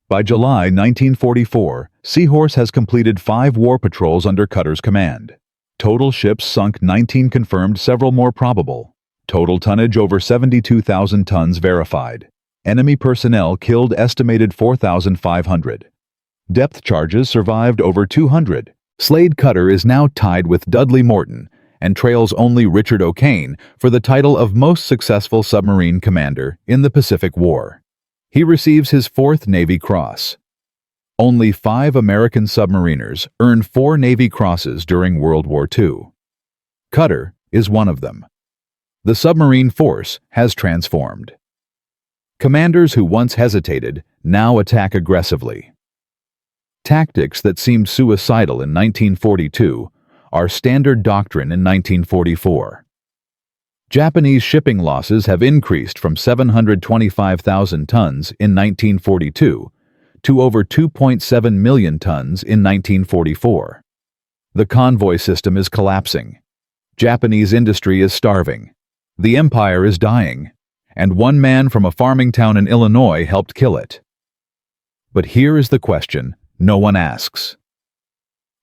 By July 1944, Seahorse has completed 5 war patrols under Cutter's command. Total ships sunk 19 confirmed, several more probable. Total tonnage over 72,000 tons verified. Enemy personnel killed estimated 4,500. Depth charges survived over 200. Slade Cutter is now tied with Dudley Morton and trails only Richard O'Kane for the title of most successful submarine commander in the Pacific War. He receives his 4th Navy Cross. Only 5 American submariners earned 4 Navy Crosses during World War II. Cutter is one of them. The submarine force has transformed. Commanders who once hesitated now attack aggressively. Tactics that seemed suicidal in 1942 are standard doctrine in 1944. Japanese shipping losses have increased from 725,000 tons in 1942 to over 2.7 million tons in 1944. The convoy system is collapsing. Japanese industry is starving. The empire is dying, and one man from a farming town in Illinois helped kill it. But here is the question no one asks.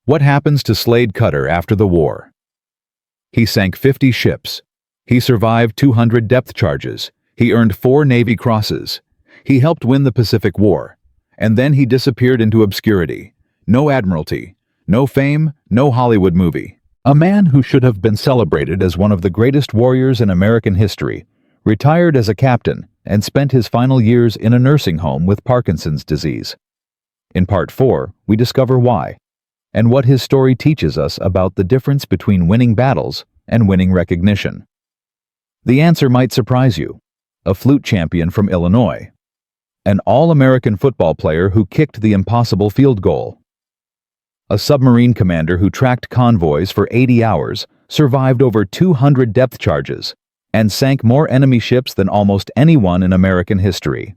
What happens to Slade Cutter after the war? He sank 50 ships. He survived 200 depth charges. He earned 4 Navy Crosses. He helped win the Pacific War. And then he disappeared into obscurity. No admiralty, no fame, no Hollywood movie. A man who should have been celebrated as one of the greatest warriors in American history retired as a captain and spent his final years in a nursing home with Parkinson's disease. In Part 4, we discover why, and what his story teaches us about the difference between winning battles and winning recognition. The answer might surprise you. A flute champion from Illinois. An All-American football player who kicked the impossible field goal. A submarine commander who tracked convoys for 80 hours, survived over 200 depth charges, and sank more enemy ships than almost anyone in American history.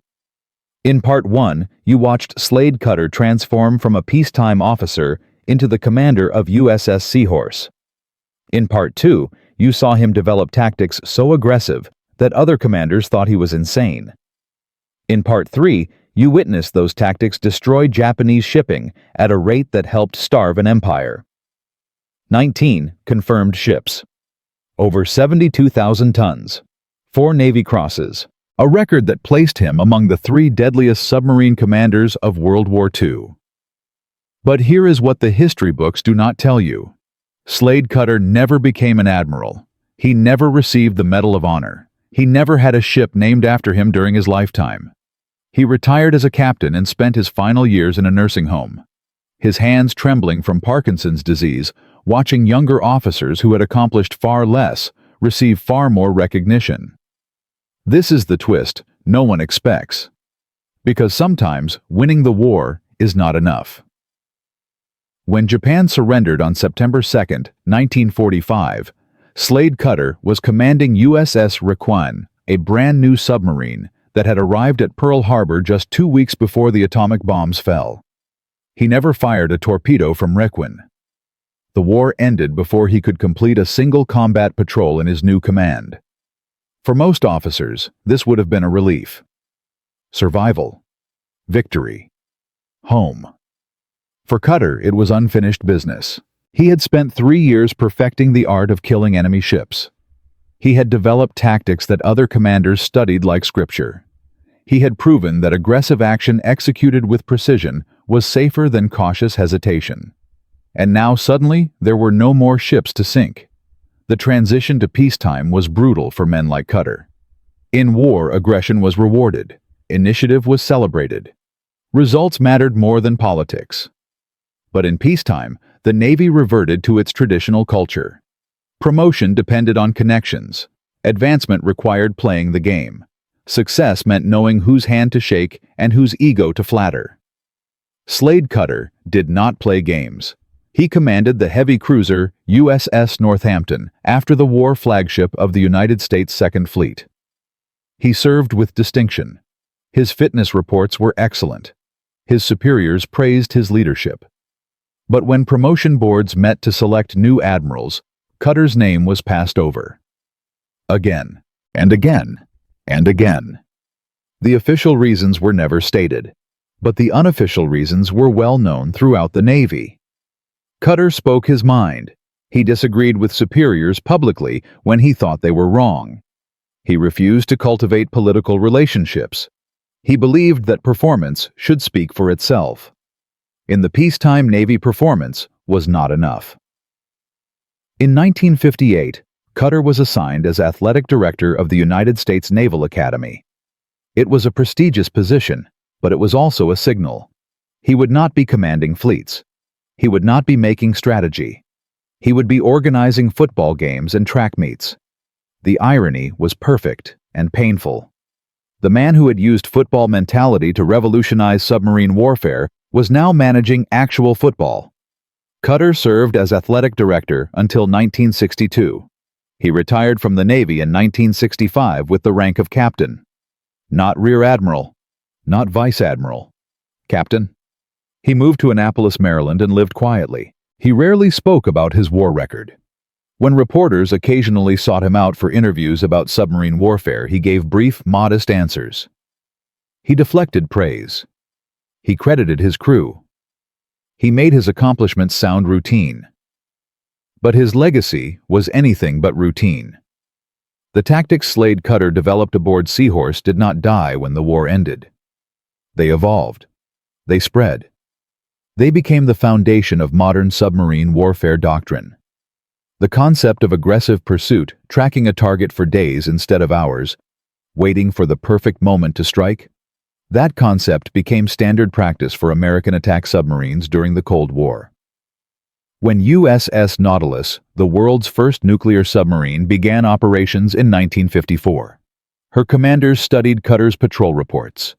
In Part 1, you watched Slade Cutter transform from a peacetime officer into the commander of USS Seahorse. In Part 2, you saw him develop tactics so aggressive that other commanders thought he was insane. In Part 3, you witnessed those tactics destroy Japanese shipping at a rate that helped starve an empire. 19 confirmed ships. Over 72,000 tons. 4 Navy Crosses. A record that placed him among the 3 deadliest submarine commanders of World War II. But here is what the history books do not tell you. Slade Cutter never became an admiral. He never received the Medal of Honor. He never had a ship named after him during his lifetime. He retired as a captain and spent his final years in a nursing home, his hands trembling from Parkinson's disease, watching younger officers who had accomplished far less receive far more recognition. This is the twist no one expects. Because sometimes winning the war is not enough. When Japan surrendered on September 2, 1945, Slade Cutter was commanding USS Requin, a brand new submarine that had arrived at Pearl Harbor just 2 weeks before the atomic bombs fell. He never fired a torpedo from Requin. The war ended before he could complete a single combat patrol in his new command. For most officers, this would have been a relief. Survival. Victory. Home. For Cutter, it was unfinished business. He had spent 3 years perfecting the art of killing enemy ships. He had developed tactics that other commanders studied like scripture. He had proven that aggressive action executed with precision was safer than cautious hesitation. And now suddenly, there were no more ships to sink. The transition to peacetime was brutal for men like Cutter. In war, aggression was rewarded. Initiative was celebrated. Results mattered more than politics. But in peacetime, the Navy reverted to its traditional culture. Promotion depended on connections. Advancement required playing the game. Success meant knowing whose hand to shake and whose ego to flatter. Slade Cutter did not play games. He commanded the heavy cruiser USS Northampton, after the war flagship of the United States Second Fleet. He served with distinction. His fitness reports were excellent. His superiors praised his leadership. But when promotion boards met to select new admirals, Cutter's name was passed over. Again, and again, and again. The official reasons were never stated, but the unofficial reasons were well known throughout the Navy. Cutter spoke his mind. He disagreed with superiors publicly when he thought they were wrong. He refused to cultivate political relationships. He believed that performance should speak for itself. In the peacetime Navy, performance was not enough. In 1958, Cutter was assigned as athletic director of the United States Naval Academy. It was a prestigious position, but it was also a signal. He would not be commanding fleets. He would not be making strategy. He would be organizing football games and track meets. The irony was perfect and painful. The man who had used football mentality to revolutionize submarine warfare was now managing actual football. Cutter served as athletic director until 1962. He retired from the Navy in 1965 with the rank of captain. Not rear admiral, not vice admiral. Captain. He moved to Annapolis, Maryland and lived quietly. He rarely spoke about his war record. When reporters occasionally sought him out for interviews about submarine warfare, he gave brief, modest answers. He deflected praise. He credited his crew. He made his accomplishments sound routine. But his legacy was anything but routine. The tactics Slade Cutter developed aboard Seahorse did not die when the war ended. They evolved. They spread. They became the foundation of modern submarine warfare doctrine. The concept of aggressive pursuit, tracking a target for days instead of hours, waiting for the perfect moment to strike, that concept became standard practice for American attack submarines during the Cold War. When USS Nautilus, the world's first nuclear submarine, began operations in 1954, her commanders studied Cutter's patrol reports.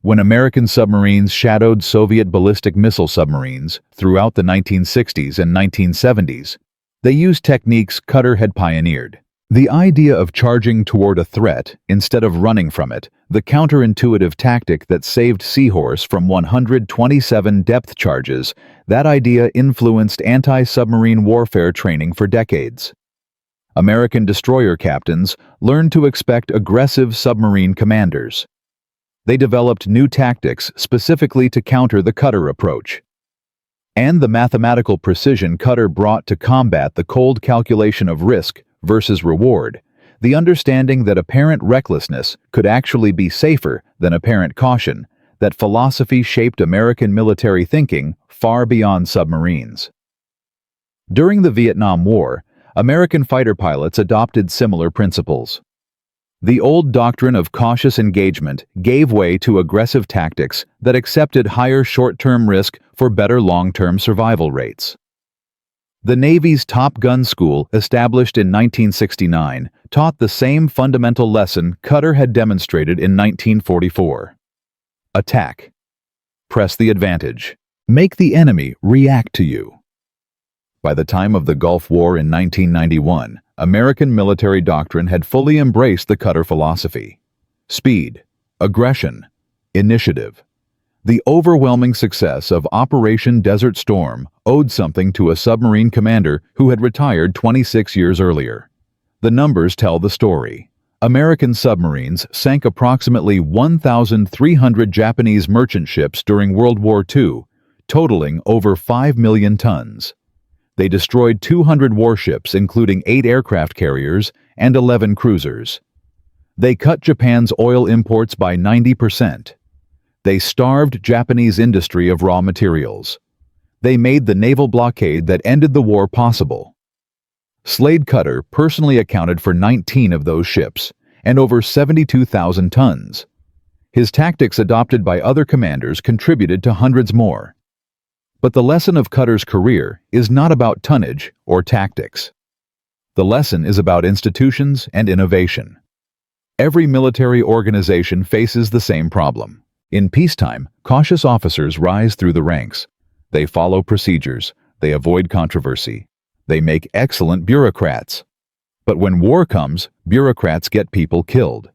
When American submarines shadowed Soviet ballistic missile submarines throughout the 1960s and 1970s, they used techniques Cutter had pioneered. The idea of charging toward a threat instead of running from it, the counterintuitive tactic that saved Seahorse from 127 depth charges, that idea influenced anti-submarine warfare training for decades. American destroyer captains learned to expect aggressive submarine commanders. They developed new tactics specifically to counter the Cutter approach. And the mathematical precision Cutter brought to combat the cold calculation of risk versus reward, the understanding that apparent recklessness could actually be safer than apparent caution, that philosophy shaped American military thinking far beyond submarines. During the Vietnam War, American fighter pilots adopted similar principles. The old doctrine of cautious engagement gave way to aggressive tactics that accepted higher short-term risk for better long-term survival rates. The Navy's Top Gun School, established in 1969, taught the same fundamental lesson Cutter had demonstrated in 1944. Attack. Press the advantage. Make the enemy react to you. By the time of the Gulf War in 1991, American military doctrine had fully embraced the Cutter philosophy. Speed, aggression, initiative. The overwhelming success of Operation Desert Storm owed something to a submarine commander who had retired 26 years earlier. The numbers tell the story. American submarines sank approximately 1,300 Japanese merchant ships during World War II, totaling over 5 million tons. They destroyed 200 warships, including 8 aircraft carriers and 11 cruisers. They cut Japan's oil imports by 90%. They starved Japanese industry of raw materials. They made the naval blockade that ended the war possible. Slade Cutter personally accounted for 19 of those ships and over 72,000 tons. His tactics adopted by other commanders contributed to hundreds more. But the lesson of Cutter's career is not about tonnage or tactics. The lesson is about institutions and innovation. Every military organization faces the same problem. In peacetime, cautious officers rise through the ranks. They follow procedures. They avoid controversy. They make excellent bureaucrats. But when war comes, bureaucrats get people killed.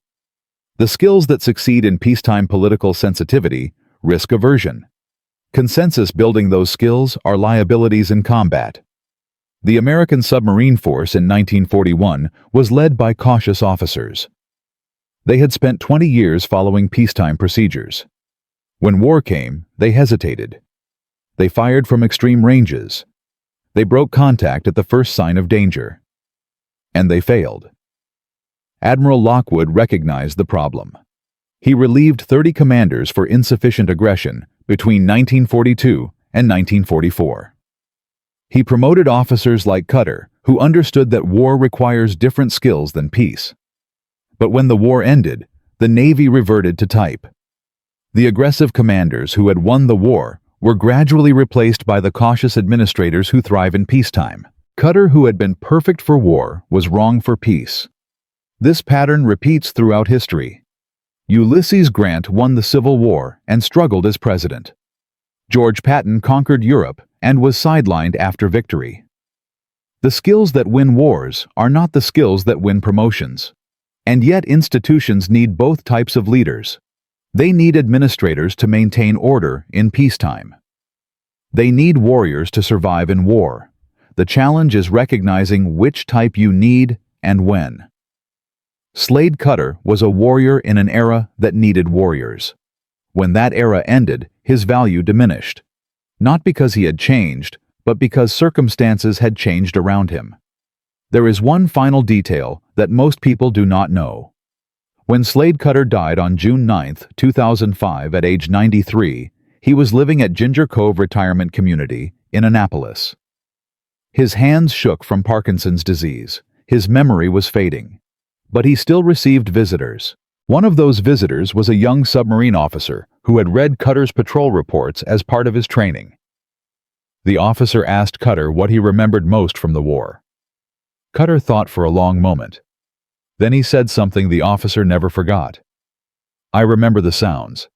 The skills that succeed in peacetime political sensitivity, risk aversion. Consensus building those skills are liabilities in combat. The American submarine force in 1941 was led by cautious officers. They had spent 20 years following peacetime procedures. When war came, they hesitated. They fired from extreme ranges. They broke contact at the first sign of danger. And they failed. Admiral Lockwood recognized the problem. He relieved 30 commanders for insufficient aggression between 1942 and 1944. He promoted officers like Cutter, who understood that war requires different skills than peace. But when the war ended, the Navy reverted to type. The aggressive commanders who had won the war were gradually replaced by the cautious administrators who thrive in peacetime. Cutter, who had been perfect for war, was wrong for peace. This pattern repeats throughout history. Ulysses Grant won the Civil War and struggled as president. George Patton conquered Europe and was sidelined after victory. The skills that win wars are not the skills that win promotions. And yet institutions need both types of leaders. They need administrators to maintain order in peacetime. They need warriors to survive in war. The challenge is recognizing which type you need and when. Slade Cutter was a warrior in an era that needed warriors. When that era ended, his value diminished. Not because he had changed, but because circumstances had changed around him. There is one final detail that most people do not know. When Slade Cutter died on June 9, 2005 at age 93, he was living at Ginger Cove Retirement Community in Annapolis. His hands shook from Parkinson's disease. His memory was fading. But he still received visitors. One of those visitors was a young submarine officer who had read Cutter's patrol reports as part of his training. The officer asked Cutter what he remembered most from the war. Cutter thought for a long moment. Then he said something the officer never forgot. "I remember the sounds.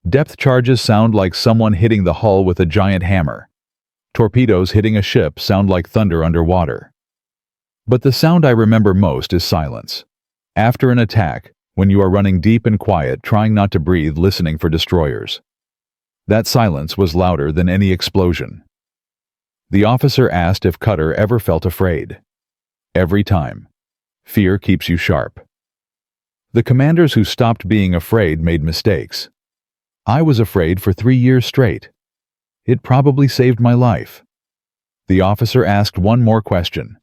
Depth charges sound like someone hitting the hull with a giant hammer. Torpedoes hitting a ship sound like thunder underwater. But the sound I remember most is silence. After an attack, when you are running deep and quiet, trying not to breathe, listening for destroyers. That silence was louder than any explosion." The officer asked if Cutter ever felt afraid. "Every time. Fear keeps you sharp." The commanders who stopped being afraid made mistakes. I was afraid for 3 years straight. It probably saved my life. The officer asked one more question.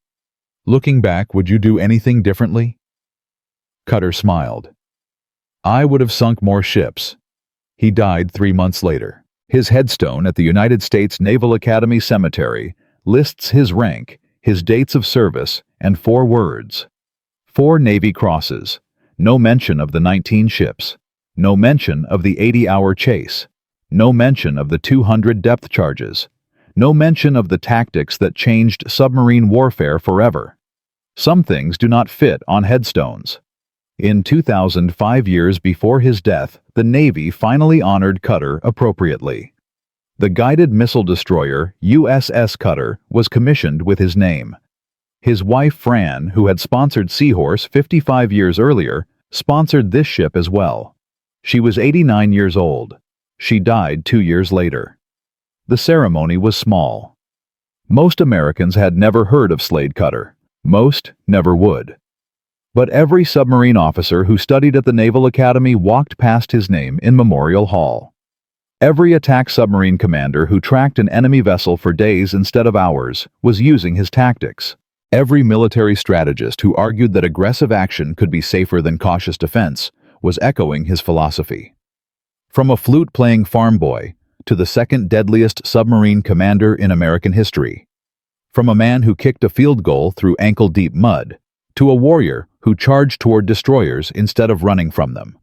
"Looking back, would you do anything differently?" Cutter smiled. "I would have sunk more ships." He died 3 months later. His headstone at the United States Naval Academy Cemetery lists his rank, his dates of service, and 4 words. 4 Navy crosses. No mention of the 19 ships. No mention of the 80-hour chase. No mention of the 200 depth charges. No mention of the tactics that changed submarine warfare forever. Some things do not fit on headstones. In 2000, 5 years before his death, the Navy finally honored Cutter appropriately. The guided missile destroyer USS Cutter was commissioned with his name. His wife Fran, who had sponsored Seahorse 55 years earlier, sponsored this ship as well. She was 89 years old. She died 2 years later. The ceremony was small. Most Americans had never heard of Slade Cutter. Most never would. But every submarine officer who studied at the Naval Academy walked past his name in Memorial Hall. Every attack submarine commander who tracked an enemy vessel for days instead of hours was using his tactics. Every military strategist who argued that aggressive action could be safer than cautious defense was echoing his philosophy. From a flute-playing farm boy to the second deadliest submarine commander in American history. From a man who kicked a field goal through ankle-deep mud to a warrior who charged toward destroyers instead of running from them.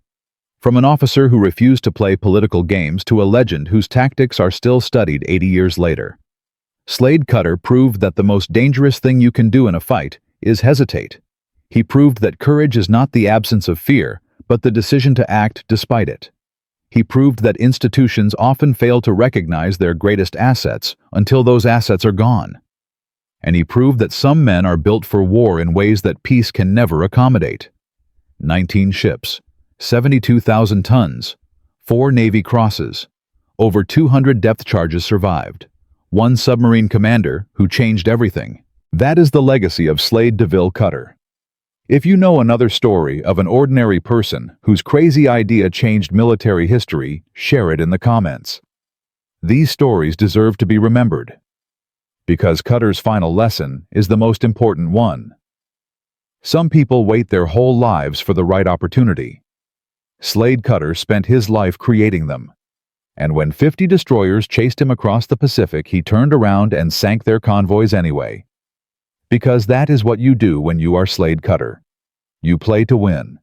From an officer who refused to play political games to a legend whose tactics are still studied 80 years later. Slade Cutter proved that the most dangerous thing you can do in a fight is hesitate. He proved that courage is not the absence of fear, but the decision to act despite it. He proved that institutions often fail to recognize their greatest assets until those assets are gone. And he proved that some men are built for war in ways that peace can never accommodate. 19 ships, 72,000 tons, 4 Navy crosses, over 200 depth charges survived, 1 submarine commander who changed everything. That is the legacy of Slade DeVille Cutter. If you know another story of an ordinary person whose crazy idea changed military history, share it in the comments. These stories deserve to be remembered. Because Cutter's final lesson is the most important one. Some people wait their whole lives for the right opportunity. Slade Cutter spent his life creating them. And when 50 destroyers chased him across the Pacific, he turned around and sank their convoys anyway. Because that is what you do when you are Slade Cutter. You play to win.